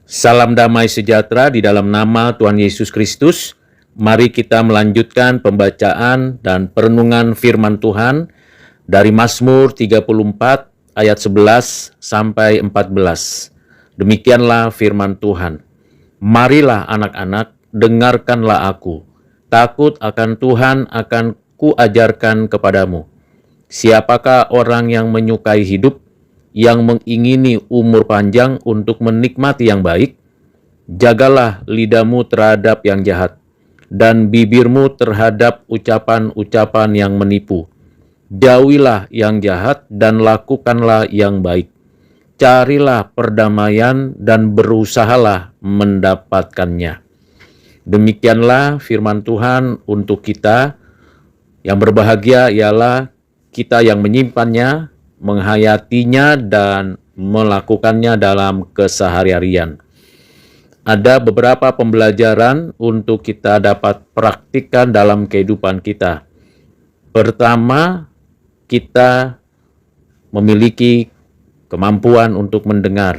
Salam damai sejahtera di dalam nama Tuhan Yesus Kristus. Mari kita melanjutkan pembacaan dan perenungan firman Tuhan dari Mazmur 34 ayat 11 sampai 14. Demikianlah firman Tuhan. Marilah anak-anak, dengarkanlah aku. Takut akan Tuhan akan kuajarkan kepadamu. Siapakah orang yang menyukai hidup, yang mengingini umur panjang untuk menikmati yang baik? Jagalah lidahmu terhadap yang jahat, dan bibirmu terhadap ucapan-ucapan yang menipu. Jauhilah yang jahat dan lakukanlah yang baik. Carilah perdamaian dan berusahalah mendapatkannya. Demikianlah firman Tuhan untuk kita. Yang berbahagia ialah kita yang menyimpannya, menghayatinya, dan melakukannya dalam keseharian. Ada beberapa pembelajaran untuk kita dapat praktikkan dalam kehidupan kita. Pertama, kita memiliki kemampuan untuk mendengar,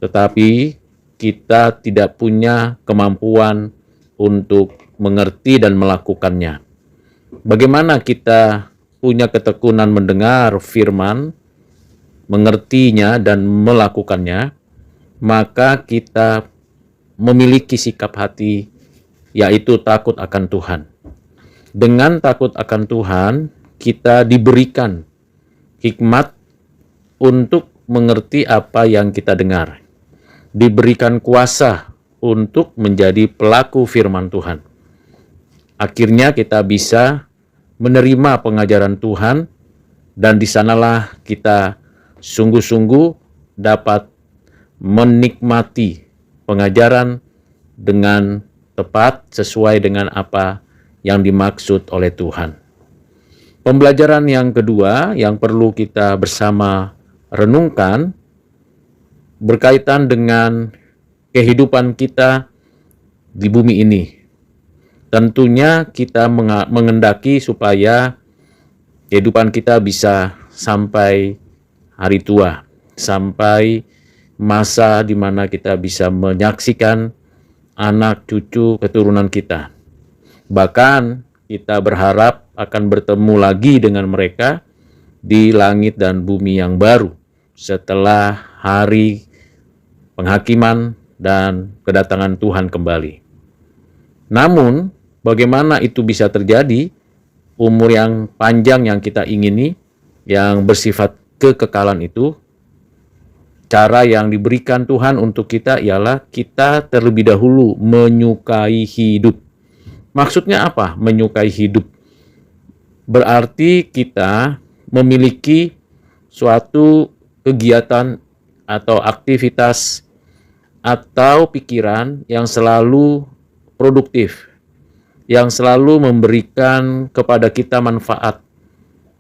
tetapi kita tidak punya kemampuan untuk mengerti dan melakukannya. Bagaimana kita punya ketekunan mendengar firman, mengertinya dan melakukannya? Maka kita memiliki sikap hati, yaitu takut akan Tuhan. Dengan takut akan Tuhan, kita diberikan hikmat untuk mengerti apa yang kita dengar. Diberikan kuasa untuk menjadi pelaku firman Tuhan. Akhirnya kita bisa menerima pengajaran Tuhan, dan di sanalah kita sungguh-sungguh dapat menikmati pengajaran dengan tepat sesuai dengan apa yang dimaksud oleh Tuhan. Pembelajaran yang kedua yang perlu kita bersama renungkan berkaitan dengan kehidupan kita di bumi ini. Tentunya kita mengendaki supaya kehidupan kita bisa sampai hari tua, sampai masa di mana kita bisa menyaksikan anak cucu keturunan kita. Bahkan kita berharap akan bertemu lagi dengan mereka di langit dan bumi yang baru setelah hari penghakiman dan kedatangan Tuhan kembali. Namun, bagaimana itu bisa terjadi? Umur yang panjang yang kita ingini, yang bersifat kekekalan itu, cara yang diberikan Tuhan untuk kita ialah kita terlebih dahulu menyukai hidup. Maksudnya apa? Menyukai hidup. Berarti kita memiliki suatu kegiatan atau aktivitas atau pikiran yang selalu produktif, yang selalu memberikan kepada kita manfaat.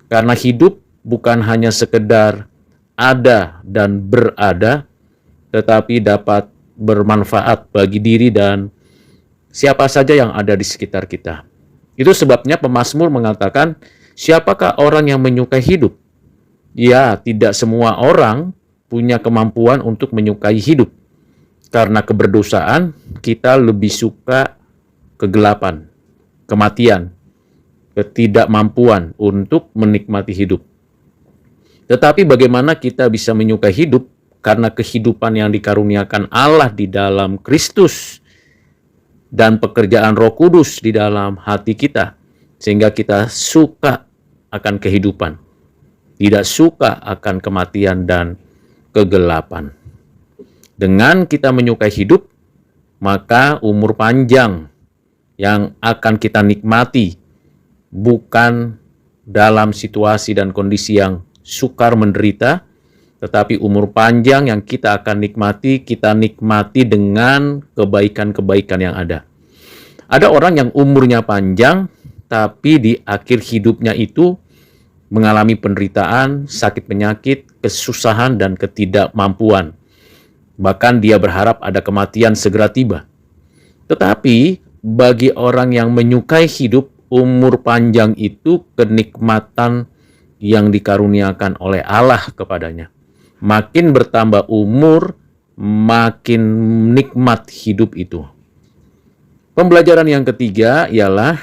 Karena hidup bukan hanya sekedar ada dan berada, tetapi dapat bermanfaat bagi diri dan siapa saja yang ada di sekitar kita. Itu sebabnya pemazmur mengatakan, siapakah orang yang menyukai hidup? Ya, tidak semua orang punya kemampuan untuk menyukai hidup. Karena keberdosaan, kita lebih suka kegelapan, kematian, ketidakmampuan untuk menikmati hidup. Tetapi bagaimana kita bisa menyukai hidup? Karena kehidupan yang dikaruniakan Allah di dalam Kristus dan pekerjaan Roh Kudus di dalam hati kita, sehingga kita suka akan kehidupan, tidak suka akan kematian dan kegelapan. Dengan kita menyukai hidup, maka umur panjang yang akan kita nikmati bukan dalam situasi dan kondisi yang sukar menderita, tetapi umur panjang yang kita akan nikmati, kita nikmati dengan kebaikan-kebaikan yang ada. Ada orang yang umurnya panjang, tapi di akhir hidupnya itu mengalami penderitaan, sakit penyakit, kesusahan, dan ketidakmampuan. Bahkan dia berharap ada kematian segera tiba. Tetapi bagi orang yang menyukai hidup, umur panjang itu kenikmatan yang dikaruniakan oleh Allah kepadanya. Makin bertambah umur, makin nikmat hidup itu. Pembelajaran yang ketiga ialah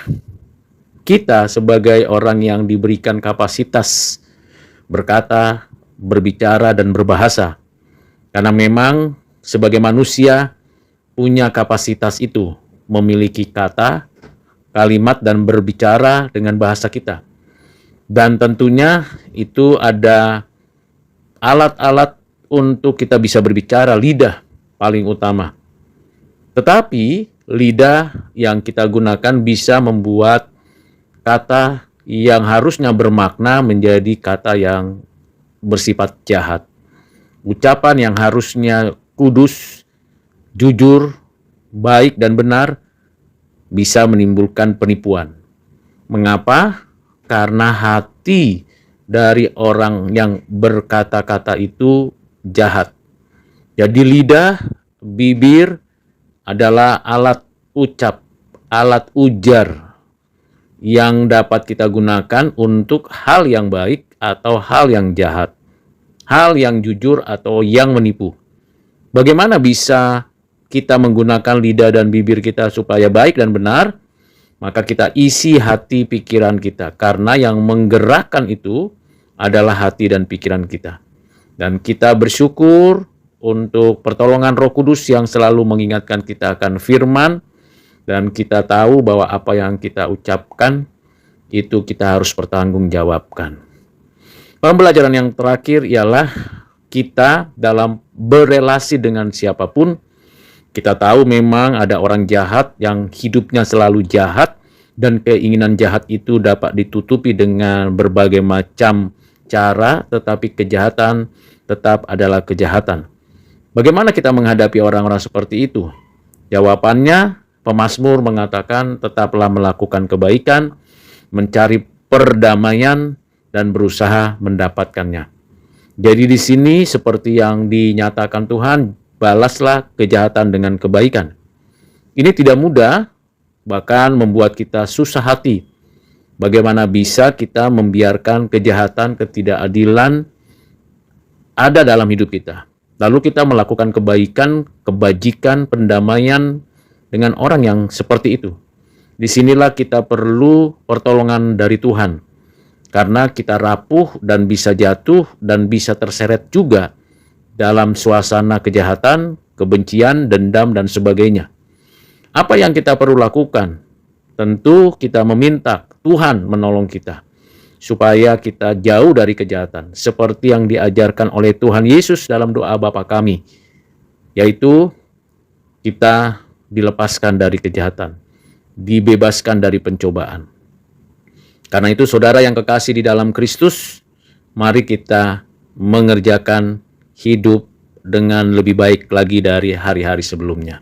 kita sebagai orang yang diberikan kapasitas berkata, berbicara, dan berbahasa. Karena memang sebagai manusia punya kapasitas itu, memiliki kata, kalimat, dan berbicara dengan bahasa kita. Dan tentunya itu ada alat-alat untuk kita bisa berbicara, lidah paling utama. Tetapi lidah yang kita gunakan bisa membuat kata yang harusnya bermakna menjadi kata yang bersifat jahat. Ucapan yang harusnya kudus, jujur, baik, dan benar bisa menimbulkan penipuan. Mengapa? Karena hati dari orang yang berkata-kata itu jahat. Jadi lidah, bibir adalah alat ucap, alat ujar yang dapat kita gunakan untuk hal yang baik atau hal yang jahat, hal yang jujur atau yang menipu. Bagaimana bisa kita menggunakan lidah dan bibir kita supaya baik dan benar? Maka kita isi hati pikiran kita, karena yang menggerakkan itu adalah hati dan pikiran kita. Dan kita bersyukur untuk pertolongan Roh Kudus yang selalu mengingatkan kita akan firman, dan kita tahu bahwa apa yang kita ucapkan itu kita harus pertanggungjawabkan. Pembelajaran yang terakhir ialah kita dalam berelasi dengan siapapun, kita tahu memang ada orang jahat yang hidupnya selalu jahat, dan keinginan jahat itu dapat ditutupi dengan berbagai macam cara, tetapi kejahatan tetap adalah kejahatan. Bagaimana kita menghadapi orang-orang seperti itu? Jawabannya, pemazmur mengatakan tetaplah melakukan kebaikan, mencari perdamaian, dan berusaha mendapatkannya. Jadi di sini seperti yang dinyatakan Tuhan, balaslah kejahatan dengan kebaikan. Ini tidak mudah, bahkan membuat kita susah hati. Bagaimana bisa kita membiarkan kejahatan, ketidakadilan ada dalam hidup kita. Lalu kita melakukan kebaikan, kebajikan, pendamaian dengan orang yang seperti itu. Disinilah kita perlu pertolongan dari Tuhan. Karena kita rapuh dan bisa jatuh dan bisa terseret juga dalam suasana kejahatan, kebencian, dendam, dan sebagainya. Apa yang kita perlu lakukan? Tentu kita meminta Tuhan menolong kita, supaya kita jauh dari kejahatan, seperti yang diajarkan oleh Tuhan Yesus dalam doa Bapa kami, yaitu kita dilepaskan dari kejahatan, dibebaskan dari pencobaan. Karena itu saudara yang kekasih di dalam Kristus, mari kita mengerjakan hidup dengan lebih baik lagi dari hari-hari sebelumnya.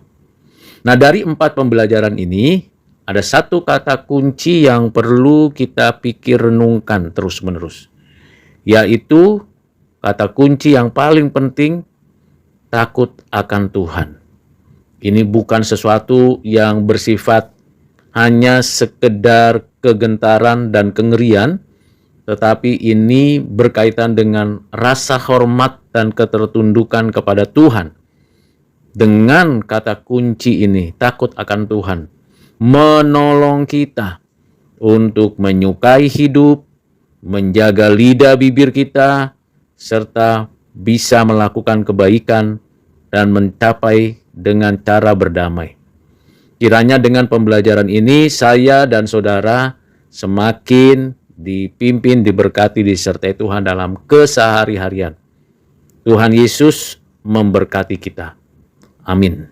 Nah, dari 4 pembelajaran ini, ada satu kata kunci yang perlu kita pikir renungkan terus-menerus, yaitu kata kunci yang paling penting, takut akan Tuhan. Ini bukan sesuatu yang bersifat hanya sekedar kegentaran dan kengerian, tetapi ini berkaitan dengan rasa hormat dan ketertundukan kepada Tuhan. Dengan kata kunci ini, takut akan Tuhan, menolong kita untuk menyukai hidup, menjaga lidah bibir kita, serta bisa melakukan kebaikan dan mencapai dengan cara berdamai. Kiranya dengan pembelajaran ini, saya dan saudara semakin dipimpin, diberkati, disertai Tuhan dalam kesehari-harian. Tuhan Yesus memberkati kita. Amin.